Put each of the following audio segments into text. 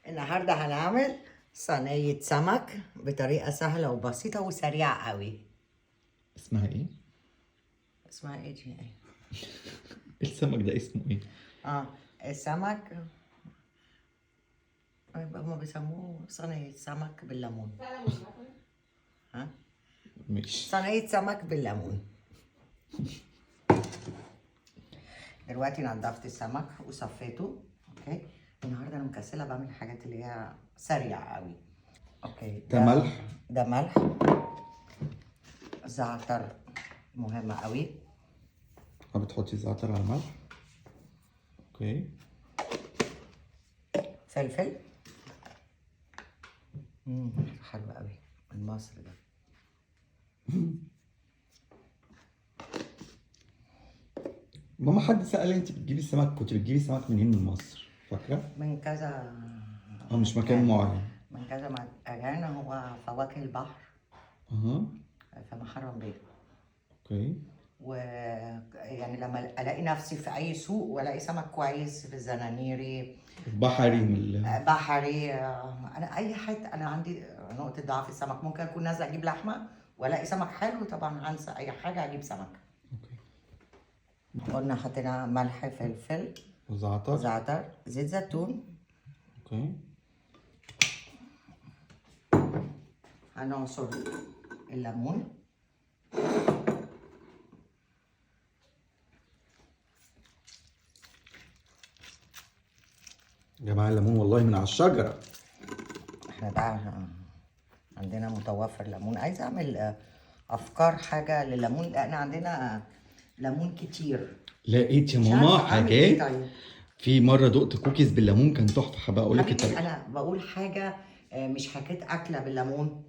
النهارده هنعمل صينية سمك بطريقة سهلة وبسيطة وسريعة قوي. اسمها ايه؟ اسمها ايه دي؟ السمك ده اسمه ايه؟ السمك هما بيسموه صينية سمك بالليمون. ها؟ مش صينية سمك بالليمون. دلوقتي نضفت السمك وصفيته. اوكي. النهارده انا مكسلة بعمل الحاجات اللي هي سريعة قوي. اوكي. ده ملح؟ ده ملح. زعتر مهمة قوي. بتحطي زعتر على الملح؟ اوكي. فلفل. حلو قوي المصري ده. ماما حد سأل انت بتجيبي السمك، كنت بتجيبي سمك منين من مصر؟ فاكرة؟ من كذا مش مكان معين. من كذا مكان، هو فواكه البحر اها. في محرم بيه. اوكي. ويعني لما الاقي نفسي في اي سوق والاقي سمك كويس في الزنانيري بحري بحري، انا اي حته، انا عندي نقطه ضعف السمك. ممكن اكون نازله اجيب لحمه والاقي سمك حلو، طبعا هنسى اي حاجه اجيب سمك. اوكي. قلنا حطينا ملح، فلفل، زعتر، زيت زيتون. اوكي. هنعصر الليمون. يا جماعة الليمون والله من على الشجرة. احنا بقى عندنا متوفر ليمون. عايزه اعمل افكار حاجه لليمون لان عندنا ليمون كتير. لقيت يا مش ماما عارفة أعمل إيه حاجات. طيب. في مرة دقت كوكيز بالليمون كان تحفة، حابة اقول لك حبيبي الطريقة. انا بقول حاجه، مش حكايه اكله بالليمون،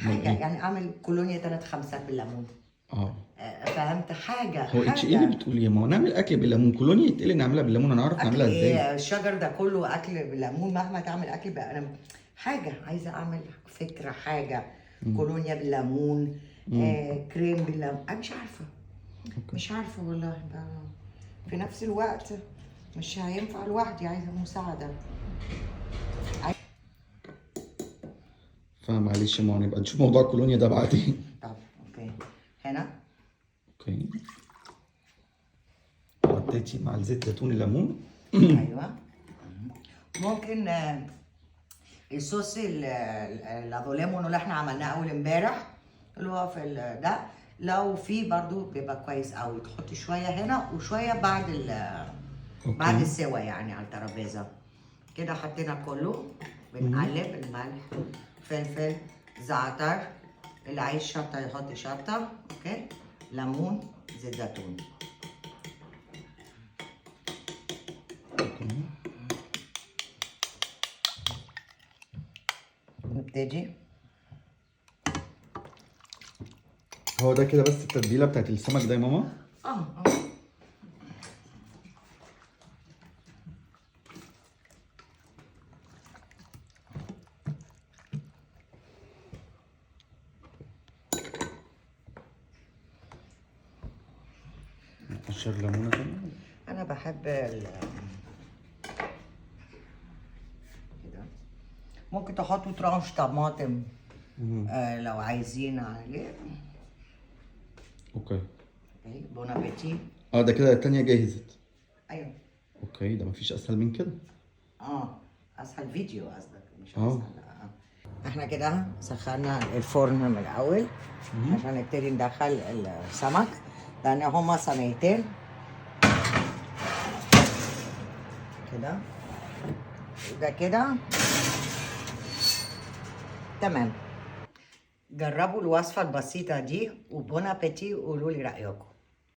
أمال حاجه إيه؟ يعني اعمل كولونيا 3 5 بالليمون. فهمت حاجه هو انت ايه اللي بتقولي يا ماما؟ نعمل اكل بالليمون، كولونيا يتقلي نعملها بالليمون، انا اعرف اكل نعملها ازاي؟ ايه الشجر ده كله اكل بالليمون؟ مهما تعمل اكل بقى انا حاجه عايزه اعمل فكره حاجه. كولونيا بالليمون، كريم بالليمون، انا مش عارفه. أوكي. مش عارفه والله. في نفس الوقت مش هينفع لوحدي، عايزه مساعده. فمعلش يا ماما نبقى نشوف موضوع الكولونيا ده بعدين. طب اوكي. هنا اوكي. حطيتي مع الزيت زيتون الليمون. ايوه. ممكن الصوص اللافوليمون اللي احنا عملناه اول امبارح اللي هو في ده، لو في برضو بيبقى كويس قوي. تحطي شويه هنا وشويه بعد بعد السوا يعني على الترابيزه كده. حطينا كله، بنقلب. الملح، فلفل، زعتر، اللي عايز شطه يحط شطه. اوكي. ليمون، زيت زيتون. نبتدي. هو ده كده بس التتبيله بتاعت السمك ده يا ماما؟ نقشر ليمونه كمان. انا بحب كده. ممكن تحطوا ترانش طماطم لو عايزين عليه. اوكي. بون ابيتي. ده كده التانية جهزت. ايوه. اوكي، ده مفيش اسهل من كده. اسهل فيديو قصدك، مش اسهل. احنا كده سخنا الفرن من الاول عشان نبتدي ندخل السمك، لان هما صينيتين كده. ده كده تمام. جربوا الوصفة البسيطة دي وبون ابيتي وقولوا لي رأيكم.